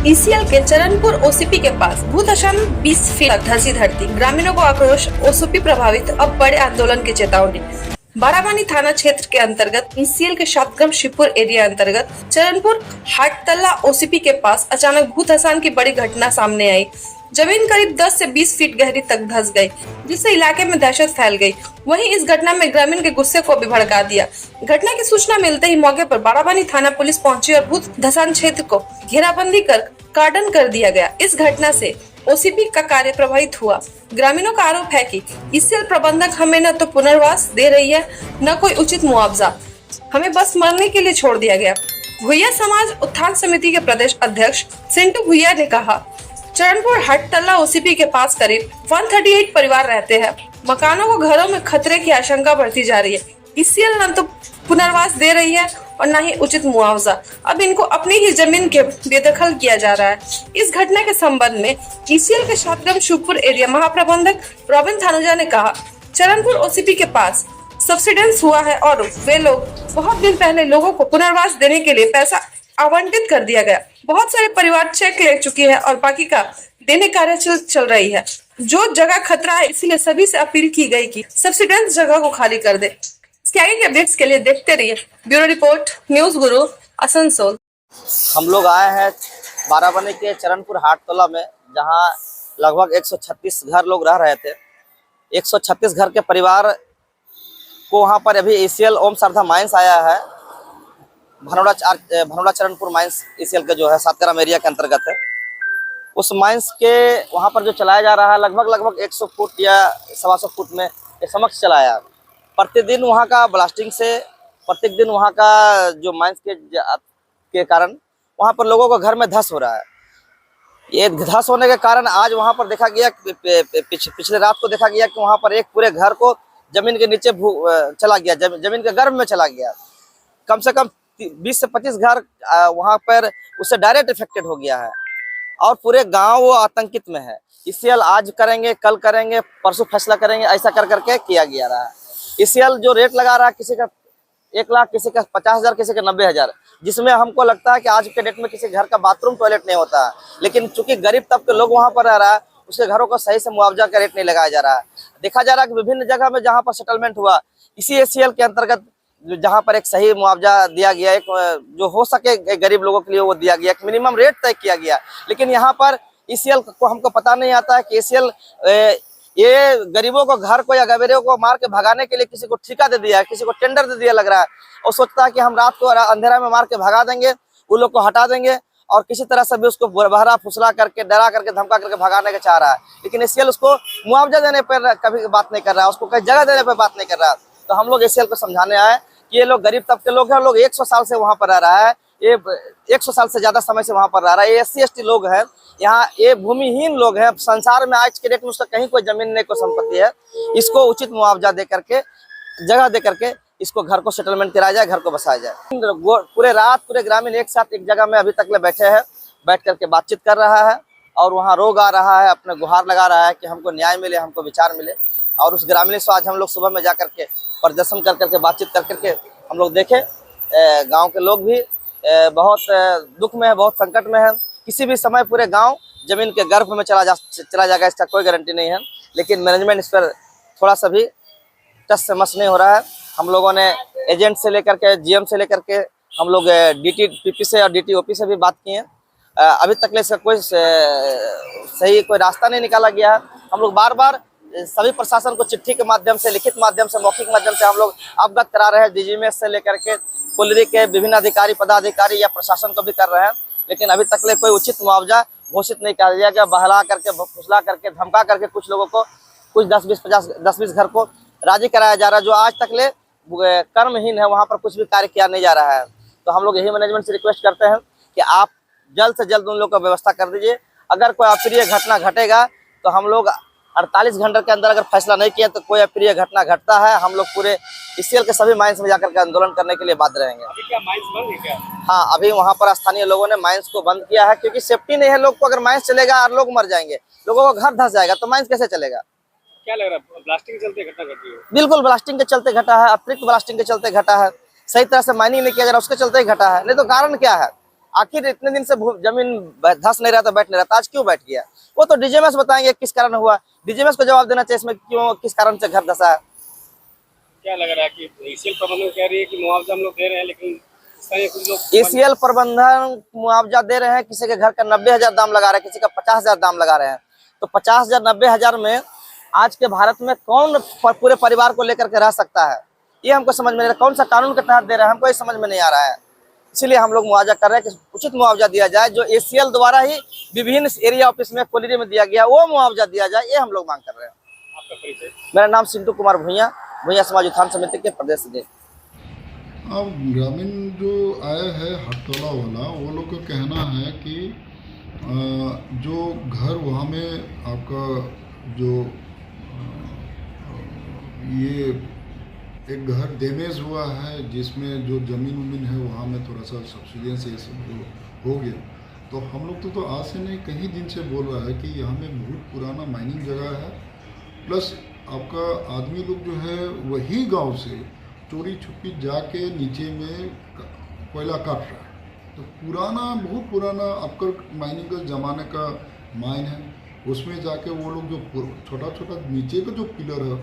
ECL के Charanpur OCP के पास भूधसान 20 feet तक धंसी धरती, ग्रामीणों को आक्रोश, ओसीपी प्रभावित, अब बड़े आंदोलन की चेतावनी। बाराबानी थाना क्षेत्र के अंतर्गत ईसीएल के शातग्राम शिवपुर एरिया अंतर्गत चरणपुर हाटतल्ला ओसीपी के पास अचानक भूधसान की बड़ी घटना सामने आई। जमीन करीब 10 से 20 फीट गहरी तक धंस गई, जिससे इलाके में दहशत फैल गई। वहीं इस घटना में ग्रामीण के गुस्से को भी भड़का दिया। घटना की सूचना मिलते ही मौके पर बाराबानी थाना पुलिस पहुंची और भूत धसान क्षेत्र को घेराबंदी कर कार्डन कर दिया गया। इस घटना से ओसीपी का कार्य प्रभावित हुआ। ग्रामीणों का आरोप है कि ईसीएल प्रबंधक हमें न तो पुनर्वास दे रही है, न कोई उचित मुआवजा, हमें बस मरने के लिए छोड़ दिया गया। भुइया समाज उत्थान समिति के प्रदेश अध्यक्ष सिंटू भुइया ने कहा, चरणपुर हाटतल्ला ओसीपी के पास करीब 138 परिवार रहते हैं। मकानों को घरों में खतरे की आशंका बढ़ती जा रही है। ईसीएल न तो पुनर्वास दे रही है और न ही उचित मुआवजा। अब इनको अपनी ही जमीन के बेदखल किया जा रहा है। इस घटना के संबंध में ईसीएल के शातग्राम शिवपुर एरिया महाप्रबंधक रॉबिन थानुजा ने कहा, चरणपुर ओसीपी के पास सब्सिडेंस हुआ है और वे लोग बहुत दिन पहले लोगों को पुनर्वास देने के लिए पैसा आवंटित कर दिया गया। बहुत सारे परिवार चेक ले चुकी है और बाकी का देने कार्य चल रही है। जो जगह खतरा है, इसलिए सभी से अपील की गई कि सब्सिडेंस जगह को खाली कर दे। इसके आगे के अपडेट्स के लिए देखते रहिए ब्यूरो रिपोर्ट न्यूज गुरु आसनसोल। हम लोग आए हैं बाराबानी के चरणपुर हाटतल्ला में, जहां लगभग 136 घर लोग रह रहे थे। 136 घर के परिवार को वहां पर अभी ईसीएल ओम श्रद्धा माइंस आया है। भनोड़ा चरणपुर माइंस ईसीएल के जो है सातग्राम एरिया के अंतर्गत है। उस माइंस के वहां पर जो चलाया जा रहा है लगभग 100 फुट या 125 फुट में ये समक्ष चलाया। प्रतिदिन वहां का ब्लास्टिंग से, प्रत्येक दिन वहां का जो माइंस के कारण वहां पर लोगों को घर में धस हो रहा है। ये धस होने के कारण आज वहां पर देखा गया, पिछले रात को देखा गया कि वहां पर एक पूरे घर को जमीन के नीचे चला गया, जमीन के गर्भ में चला गया। कम से कम 20 से 25 घर वहां पर उससे डायरेक्ट इफेक्टेड हो गया है और पूरे गांव वो आतंकित में है। ईसीएल आज करेंगे, कल करेंगे, परसों फैसला करेंगे, ऐसा कर करके किया गया रहा है। ईसीएल जो रेट लगा रहा है, किसी का 1 लाख, किसी का 50,000, किसी का 90,000, जिसमें हमको लगता है कि आज के डेट में किसी घर का बाथरूम टॉयलेट नहीं होता है। लेकिन चूंकि गरीब तबके लोग वहां पर रह रहा है, उसके घरों को सही से मुआवजा का रेट नहीं लगाया जा रहा है। देखा जा रहा है कि विभिन्न जगह में जहाँ पर सेटलमेंट हुआ, इसी ईसीएल के अंतर्गत जहाँ पर एक सही मुआवजा दिया गया, एक जो हो सके गरीब लोगों के लिए वो दिया गया, एक मिनिमम रेट तय किया गया। लेकिन यहाँ पर ईसीएल को हमको पता नहीं आता है कि ईसीएल ये गरीबों को, घर को या गरीबों को मार के भगाने के लिए किसी को ठेका दे दिया है, किसी को टेंडर दे दिया लग रहा है, और सोचता है कि हम रात को अंधेरा में मार के भगा देंगे, उन लोग को हटा देंगे और किसी तरह से भी उसको बहरा फुसला करके, डरा करके, धमका करके भगाने का चाह रहा है। लेकिन ईसीएल उसको मुआवजा देने पर कभी बात नहीं कर रहा है, उसको कई जगह देने पर बात नहीं कर रहा है। तो हम लोग ईसीएल को समझाने आए कि ये लोग गरीब तबके लोग हैं, लोग 100 साल से वहां पर रह रहा है, ये 100 साल से ज्यादा समय से वहां पर रह रहा है। ये SC ST लोग हैं, यहाँ ये भूमिहीन लोग हैं। संसार में आज के डेट में उसका कहीं कोई जमीन नहीं, कोई संपत्ति है। इसको उचित मुआवजा दे करके, जगह दे करके इसको घर को सेटलमेंट कराया जाए, घर को बसाया जाए। पूरे रात पूरे ग्रामीण एक साथ एक जगह में अभी तक ले बैठे हैं, बैठ करके बातचीत कर रहा है और वहाँ रोग आ रहा है, अपने गुहार लगा रहा है कि हमको न्याय मिले, हमको विचार मिले। और उस ग्रामीण से आज हम लोग सुबह में जा करके प्रदर्शन कर करके, बातचीत कर करके हम लोग देखे। गांव के लोग भी बहुत दुख में है, बहुत संकट में है। किसी भी समय पूरे गांव जमीन के गर्भ में चला जाएगा, इसका कोई गारंटी नहीं है। लेकिन मैनेजमेंट इस पर थोड़ा सा भी टस से मस नहीं हो रहा है। हम लोगों ने एजेंट से लेकर के, GM से लेकर के, हम लोग DTPP से और DTOP से भी बात किए। अभी तक इसका कोई सही कोई रास्ता नहीं निकाला गया है। हम लोग बार बार सभी प्रशासन को चिट्ठी के माध्यम से, लिखित माध्यम से, मौखिक माध्यम से हम लोग अवगत करा रहे हैं। DGMS से लेकर के कुलरी के विभिन्न अधिकारी, पदाधिकारी या प्रशासन को भी कर रहे हैं। लेकिन अभी तक कोई उचित मुआवजा घोषित नहीं किया गया। बहला करके, फुसला करके, धमका करके कुछ लोगों को, कुछ 10-20 घर को राजी कराया जा रहा है, जो आज तक कर्महीन है, वहाँ पर कुछ भी कार्य किया नहीं जा रहा है। तो हम लोग यही मैनेजमेंट से रिक्वेस्ट करते हैं कि आप जल्द से जल्द उन लोग का व्यवस्था कर दीजिए। अगर कोई अप्रिय घटना घटेगा तो हम लोग 48 घंटे के अंदर अगर फैसला नहीं किया तो कोई अप्रिय घटना घटता है, हम लोग पूरे ईसीएल के सभी माइंस में जाकर के आंदोलन करने के लिए बाध्य रहेंगे। अभी क्या माइंस बंद है क्या? हाँ, अभी वहाँ पर स्थानीय लोगों ने माइंस को बंद किया है, क्योंकि सेफ्टी नहीं है लोग को। अगर माइंस चलेगा और लोग मर जाएंगे, लोगों का घर धंस जाएगा, तो माइंस कैसे चलेगा? क्या लग रहा है, ब्लास्टिंग के चलते घटना घटी है? बिल्कुल ब्लास्टिंग के चलते घटा है, अतिरिक्त ब्लास्टिंग के चलते घटा है। सही तरह से माइनिंग नहीं किया जा रहा, उसके चलते ही घटा है। नहीं तो कारण क्या है? आखिर इतने दिन से जमीन धस नहीं रहा था, बैठ नहीं रहा था, आज क्यों बैठ गया? वो तो डीजीएमएस बताएंगे किस कारण हुआ। डीजीएमएस को जवाब देना चाहिए इसमें, क्यों किस कारण से घर धसा है। क्या लग रहा है कि ईसीएल प्रबंधन कह रही है कि मुआवजा हम लोग दे रहे हैं, लेकिन कुछ लोग ईसीएल प्रबंधन मुआवजा दे रहे हैं, किसी के घर का 90,000 दाम लगा रहे हैं, किसी का 50,000 दाम लगा रहे हैं। तो 50,000 90,000 में आज के भारत में कौन पूरे परिवार को लेकर के रह सकता है, ये हमको समझ में नहीं आ रहा। कौन सा कानून के तहत दे रहे हैं, हमको ये समझ में नहीं आ रहा है। इसीलिए हम लोग मुआवजा कर रहे हैं कि उचित मुआवजा दिया जाए, जो एसीएल द्वारा ही विभिन्न एरिया ऑफिस में कोलिरी में दिया गया वो मुआवजा दिया जाए, ये हम लोग मांग कर रहे हैं। आपका परिचय? मेरा नाम सिंटू कुमार भुइया, भुइया समाज उत्थान समिति के प्रदेश अध्यक्ष। अब ग्रामीण जो आया है हटतोला वाला, वो लोग का कहना है कि जो घर वहाँ में आपका जो ये एक घर डैमेज हुआ है, जिसमें जो ज़मीन उमीन है वहाँ में थोड़ा सा सब्सिडेंस ये सब जो हो गया, तो हम लोग तो आज से नहीं कई दिन से बोल रहा है कि यहाँ में बहुत पुराना माइनिंग जगह है, प्लस आपका आदमी लोग जो है वही गांव से चोरी छुपी जाके नीचे में कोयला काट रहा है। तो पुराना बहुत पुराना आपका माइनिंग का ज़माने का माइन है, उसमें जाके वो लोग जो छोटा छोटा नीचे का जो पिलर है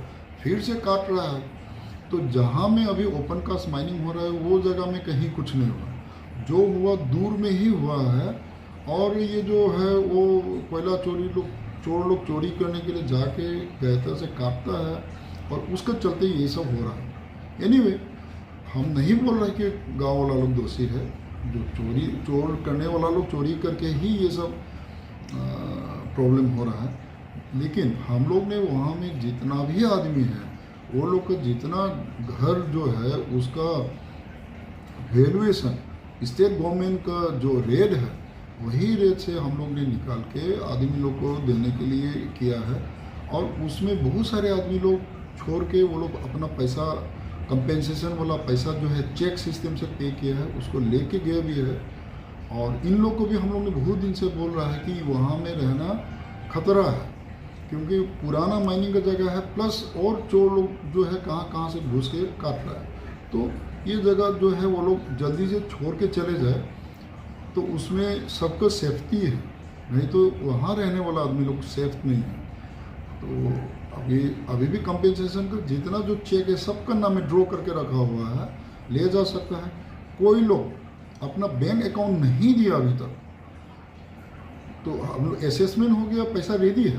फिर से काट रहा है। तो जहाँ में अभी ओपन कास्ट माइनिंग हो रहा है वो जगह में कहीं कुछ नहीं हुआ, जो हुआ दूर में ही हुआ है। और ये जो है वो कोयला चोर लोग चोरी करने के लिए जाके बेहतर से काटता है और उसके चलते ये सब हो रहा है। एनीवे, हम नहीं बोल रहे कि गांव वाला लोग दोषी है, जो चोर करने वाला लोग चोरी करके ही ये सब प्रॉब्लम हो रहा है। लेकिन हम लोग ने वहाँ में जितना भी आदमी है वो लोग का जितना घर जो है उसका वैल्यूएशन स्टेट गवर्नमेंट का जो रेट है वही रेट से हम लोग ने निकाल के आदमी लोग को देने के लिए किया है। और उसमें बहुत सारे आदमी लोग छोड़ के वो लोग अपना पैसा कंपेंसेशन वाला पैसा जो है चेक सिस्टम से पे किया है, उसको लेके गए भी है। और इन लोग को भी हम लोग ने बहुत दिन से बोल रहा है कि वहाँ में रहना खतरा है, क्योंकि पुराना माइनिंग का जगह है, प्लस और चोर लोग जो है कहाँ से घुस के काट रहा है। तो ये जगह जो है वो लोग जल्दी से छोड़ के चले जाए तो उसमें सबका सेफ्टी है, नहीं तो वहाँ रहने वाला आदमी लोग सेफ नहीं है। तो अभी भी कंपेंसेशन का जितना जो चेक है सबका नाम में ड्रॉ करके रखा हुआ है, ले जा सकता है। कोई लोग अपना बैंक अकाउंट नहीं दिया अभी तक, तो हम लोग असेसमेंट हो गया, पैसा रेडी है,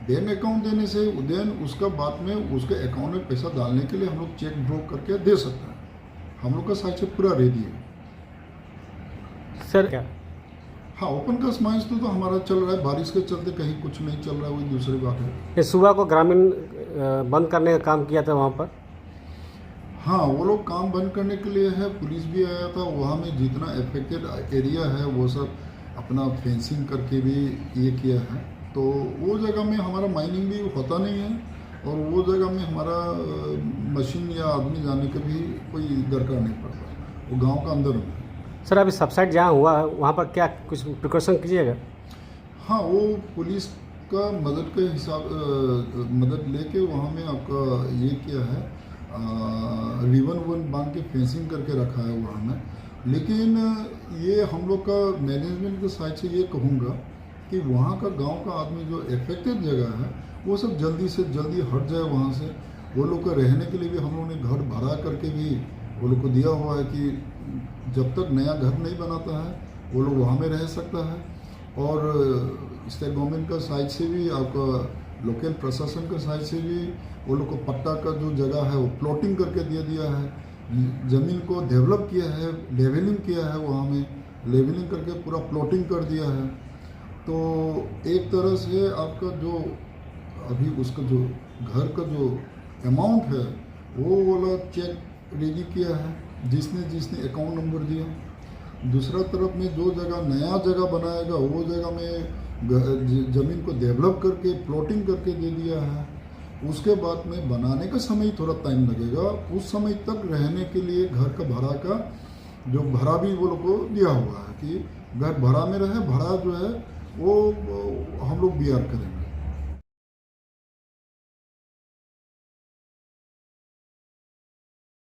बैंक अकाउंट देने से देन उसका बाद में उसके अकाउंट में पैसा डालने के लिए हम लोग चेक ड्रॉ करके दे सकते हैं। हम लोग का साइड से पूरा रेडी है सर। क्या हाँ, ओपन कास्ट माइंस तो हमारा चल रहा है, बारिश के चलते कहीं कुछ नहीं चल रहा है, वही दूसरी बात है। ये सुबह को ग्रामीण बंद करने का काम किया था वहाँ पर? हाँ, वो लोग काम बंद करने के लिए है, पुलिस भी आया था। वहाँ में जितना अफेक्टेड एरिया है वो सब अपना फेंसिंग करके भी ये किया है। तो वो जगह में हमारा माइनिंग भी होता नहीं है और वो जगह में हमारा मशीन या आदमी जाने का भी कोई दरकार नहीं पड़ता, वो गांव का अंदर में। सर, अभी सबसाइड जहाँ हुआ है वहाँ पर क्या कुछ प्रिकॉशन कीजिएगा? हाँ, वो पुलिस का मदद के हिसाब मदद लेके वहाँ में आपका ये किया है, रिबन बांध के फेंसिंग करके रखा है वहाँ में। लेकिन ये हम लोग का मैनेजमेंट के साइड से ये कहूँगा कि वहाँ का गांव का आदमी जो अफेक्टेड जगह है वो सब जल्दी से जल्दी हट जाए वहाँ से। वो लोग का रहने के लिए भी हम लोगों ने घर भरा करके भी वो लोग को दिया हुआ है कि जब तक नया घर नहीं बनाता है वो लोग वहाँ में रह सकता है। और स्टेट गवर्नमेंट का साइड से भी, आपका लोकल प्रशासन का साइड से भी वो लोग को पट्टा का जो जगह है वो प्लॉटिंग करके दे दिया है, ज़मीन को डेवलप किया है, लेवलिंग किया है, वहाँ में लेवलिंग करके पूरा प्लॉटिंग कर दिया है। तो एक तरह से आपका जो अभी उसका जो घर का जो अमाउंट है वो वाला चेक रेडी किया है, जिसने अकाउंट नंबर दिया। दूसरा तरफ में जो जगह नया जगह बनाएगा वो जगह में ज़मीन को डेवलप करके प्लॉटिंग करके दे दिया है। उसके बाद में बनाने का समय थोड़ा टाइम लगेगा, उस समय तक रहने के लिए घर का भाड़ा का जो भाड़ा भी वो लोग को दिया हुआ है कि घर भाड़ा में रहे, भाड़ा जो है वो हम लोग बियर करेंगे।